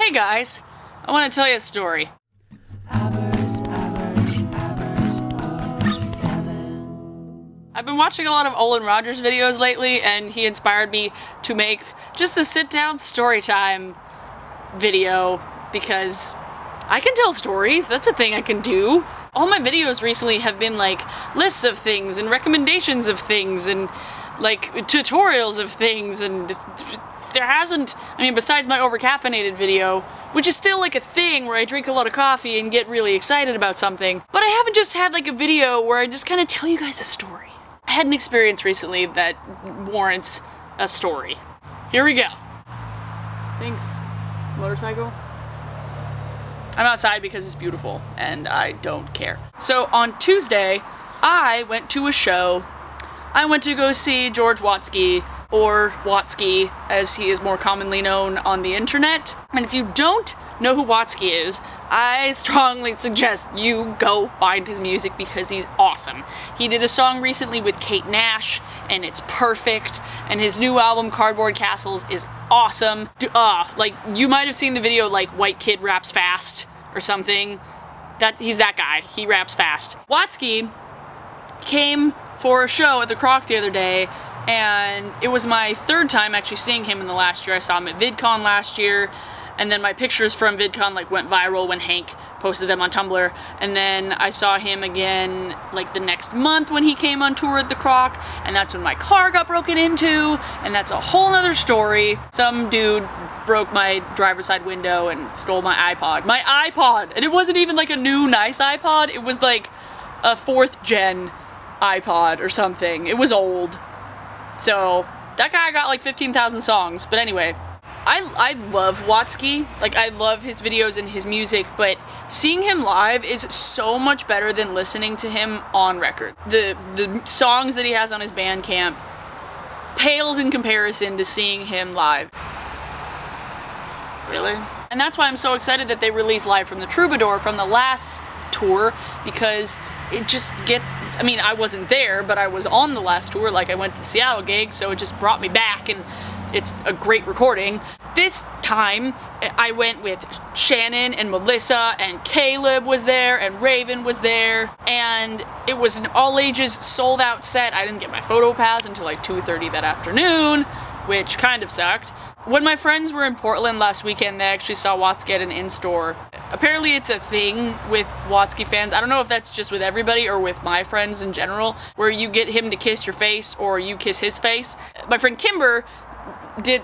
Hey guys, I want to tell you a story. I've been watching a lot of Olin Rogers videos lately, and he inspired me to make just a sit-down story time video because I can tell stories. That's a thing I can do. All my videos recently have been like lists of things and recommendations of things and like tutorials of things, and there hasn't, I mean, besides my over-caffeinated video, which is still like a thing where I drink a lot of coffee and get really excited about something, but I haven't just had like a video where I just kind of tell you guys a story. I had an experience recently that warrants a story. Here we go. Thanks, motorcycle. I'm outside because it's beautiful and I don't care. So on Tuesday, I went to a show. I went to go see George Watsky, or Watsky as he is more commonly known on the internet. And if you don't know who Watsky is, I strongly suggest you go find his music because he's awesome. He did a song recently with Kate Nash and it's perfect, and his new album Cardboard Castles is awesome. Like, you might have seen the video like White Kid Raps Fast or something. He's that guy. He raps fast. Watsky came for a show at the Croc the other day, and it was my third time actually seeing him in the last year. I saw him at VidCon last year, and then my pictures from VidCon like went viral when Hank posted them on Tumblr, and then I saw him again like the next month when he came on tour at the Croc, and that's when my car got broken into, and that's a whole nother story. Some dude broke my driver's side window and stole my iPod. My iPod! And it wasn't even like a new nice iPod, it was like a 4th gen iPod or something. It was old. So that guy got like 15,000 songs. But anyway, I love Watsky. Like, I love his videos and his music, but seeing him live is so much better than listening to him on record. The songs that he has on his Bandcamp pales in comparison to seeing him live. Really? And that's why I'm so excited that they released Live from the Troubadour from the last tour, because it just gets, I mean, I wasn't there, but I was on the last tour, like I went to the Seattle gig, so it just brought me back, and it's a great recording. This time, I went with Shannon and Melissa, and Caleb was there, and Raven was there, and it was an all-ages sold-out set. I didn't get my photo pass until like 2:30 that afternoon, which kind of sucked. When my friends were in Portland last weekend, they actually saw Watsky at an in-store. Apparently it's a thing with Watsky fans. I don't know if that's just with everybody or with my friends in general, where you get him to kiss your face or you kiss his face. My friend Kimber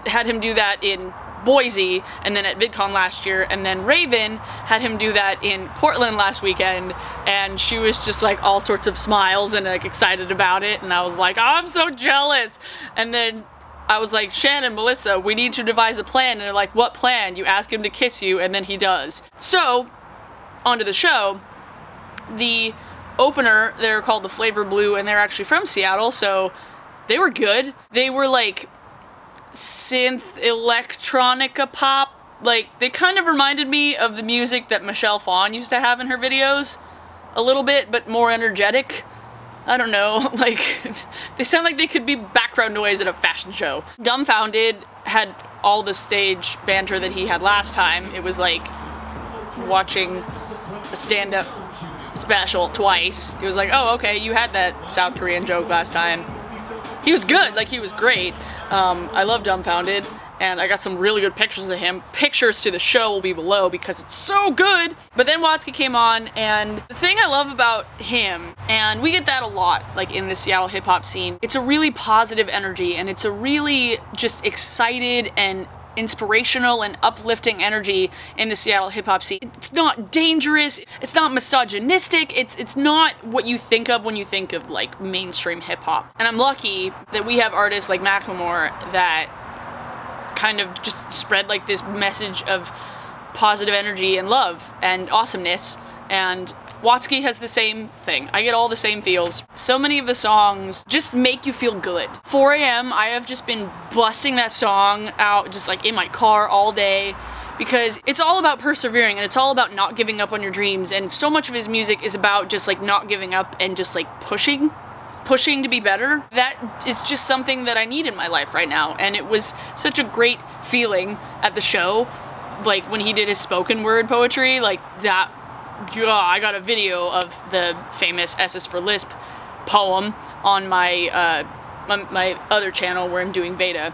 had him do that in Boise and then at VidCon last year, and then Raven had him do that in Portland last weekend, and she was just like all sorts of smiles and like excited about it, and I was like, oh, I'm so jealous. And then I was like, Shannon, Melissa, we need to devise a plan. And they're like, what plan? You ask him to kiss you, and then he does. So, onto the show. The opener, they're called the Flavor Blue, and they're actually from Seattle, so they were good. They were like synth electronica pop. Like, they kind of reminded me of the music that Michelle Phan used to have in her videos. A little bit, but more energetic. I don't know, like, they sound like they could be background noise at a fashion show. Dumbfounded had all the stage banter that he had last time. It was like watching a stand-up special twice. It was like, oh, okay, you had that South Korean joke last time. He was good, like, he was great. I love Dumbfounded, and I got some really good pictures of him. Pictures to the show will be below because it's so good. But then Watsky came on, and the thing I love about him, and we get that a lot, like in the Seattle hip-hop scene, it's a really positive energy, and it's a really just excited and inspirational and uplifting energy in the Seattle hip-hop scene. It's not dangerous, it's not misogynistic, it's not what you think of when you think of like mainstream hip-hop. And I'm lucky that we have artists like Macklemore that kind of just spread like this message of positive energy and love and awesomeness, and Watsky has the same thing. I get all the same feels. So many of the songs just make you feel good. 4 AM, I have just been busting that song out just like in my car all day, because it's all about persevering and it's all about not giving up on your dreams, and so much of his music is about just like not giving up and just like pushing to be better. That is just something that I need in my life right now, and it was such a great feeling at the show like when he did his spoken word poetry, like that, I got a video of the famous S is for Lisp poem on my my other channel where I'm doing Veda.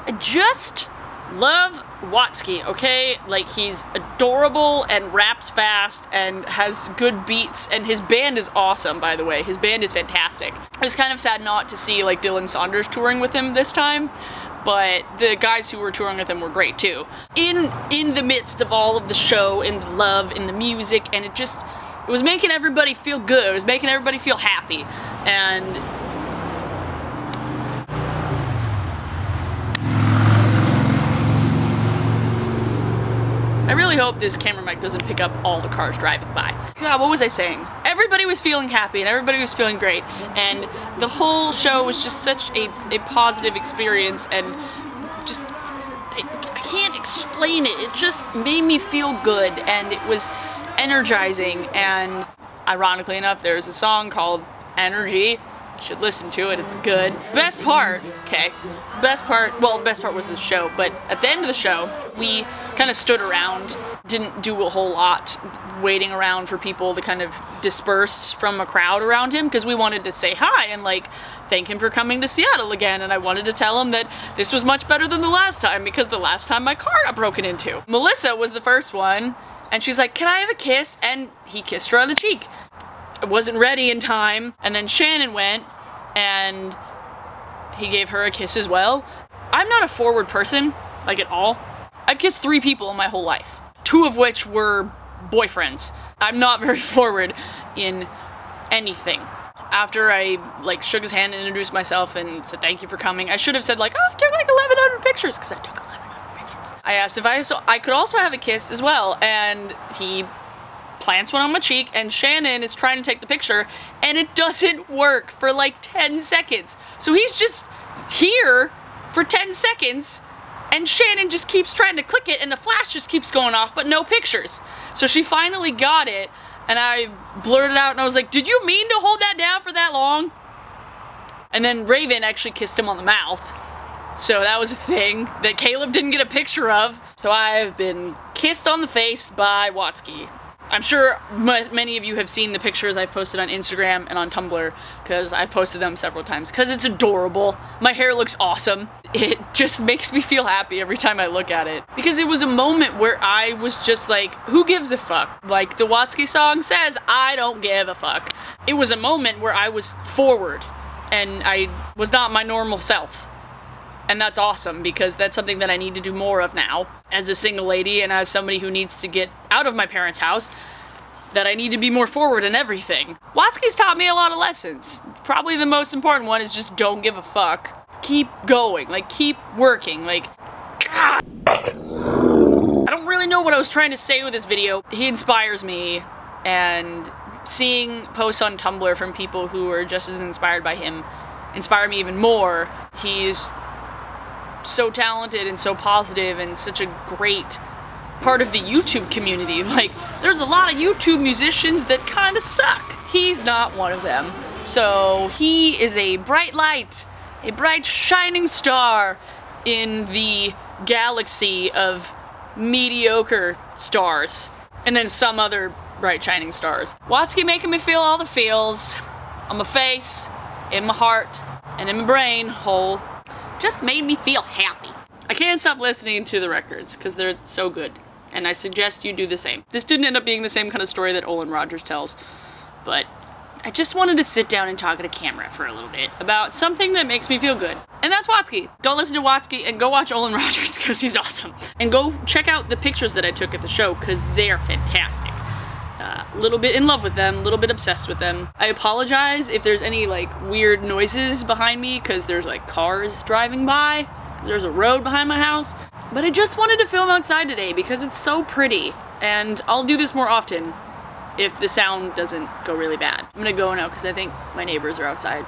I just love Watsky, okay? Like, he's adorable and raps fast and has good beats, and his band is awesome, by the way. His band is fantastic. I was kind of sad not to see, like, Dylan Saunders touring with him this time, but the guys who were touring with him were great too. In the midst of all of the show and the love and the music, and it was making everybody feel good. It was making everybody feel happy, and I really hope this camera mic doesn't pick up all the cars driving by. God, what was I saying? Everybody was feeling happy and everybody was feeling great, and the whole show was just such a positive experience, and just, I can't explain it. It just made me feel good, and it was energizing, and ironically enough, there's a song called Energy. You should listen to it, it's good. Best part, okay, best part was the show, but at the end of the show, we kind of stood around, didn't do a whole lot, waiting around for people to kind of disperse from a crowd around him, because we wanted to say hi and, like, thank him for coming to Seattle again, and I wanted to tell him that this was much better than the last time, because the last time my car got broken into. Melissa was the first one, and she's like, can I have a kiss? And he kissed her on the cheek. I wasn't ready in time, and then Shannon went, and he gave her a kiss as well. I'm not a forward person, like, at all. I've kissed 3 people in my whole life, 2 of which were boyfriends. I'm not very forward in anything. After I, like, shook his hand and introduced myself and said thank you for coming, I should have said, like, oh, I took like 1,100 pictures, because I took 1,100 pictures. I asked if I could also have a kiss as well, and he plants one on my cheek, and Shannon is trying to take the picture, and it doesn't work for like 10 seconds. So he's just here for 10 seconds, and Shannon just keeps trying to click it, and the flash just keeps going off, but no pictures. So she finally got it, and I blurted out, and I was like, did you mean to hold that down for that long? And then Raven actually kissed him on the mouth. So that was a thing that Caleb didn't get a picture of. So I've been kissed on the face by Watsky. I'm sure many of you have seen the pictures I've posted on Instagram and on Tumblr, because I've posted them several times, because it's adorable. My hair looks awesome. It just makes me feel happy every time I look at it. Because it was a moment where I was just like, who gives a fuck? Like the Watsky song says, I don't give a fuck. It was a moment where I was forward, and I was not my normal self. And that's awesome, because that's something that I need to do more of now. As a single lady and as somebody who needs to get out of my parents' house, that I need to be more forward in everything. Watsky's taught me a lot of lessons. Probably the most important one is just don't give a fuck. Keep going, like keep working, like, God. I don't really know what I was trying to say with this video. He inspires me, and seeing posts on Tumblr from people who are just as inspired by him inspire me even more. He's so talented and so positive and such a great part of the YouTube community. Like, there's a lot of YouTube musicians that kind of suck. He's not one of them. So he is a bright light, a bright shining star in the galaxy of mediocre stars. And then some other bright shining stars. Watsky making me feel all the feels on my face, in my heart, and in my brain hole. Just made me feel happy. I can't stop listening to the records because they're so good, and I suggest you do the same. This didn't end up being the same kind of story that Olin Rogers tells, but I just wanted to sit down and talk at a camera for a little bit about something that makes me feel good. And that's Watsky. Go listen to Watsky and go watch Olin Rogers because he's awesome. And go check out the pictures that I took at the show because they're fantastic. A little bit in love with them, a little bit obsessed with them. I apologize if there's any like weird noises behind me because there's like cars driving by. There's a road behind my house. But I just wanted to film outside today because it's so pretty. And I'll do this more often if the sound doesn't go really bad. I'm gonna go now because I think my neighbors are outside.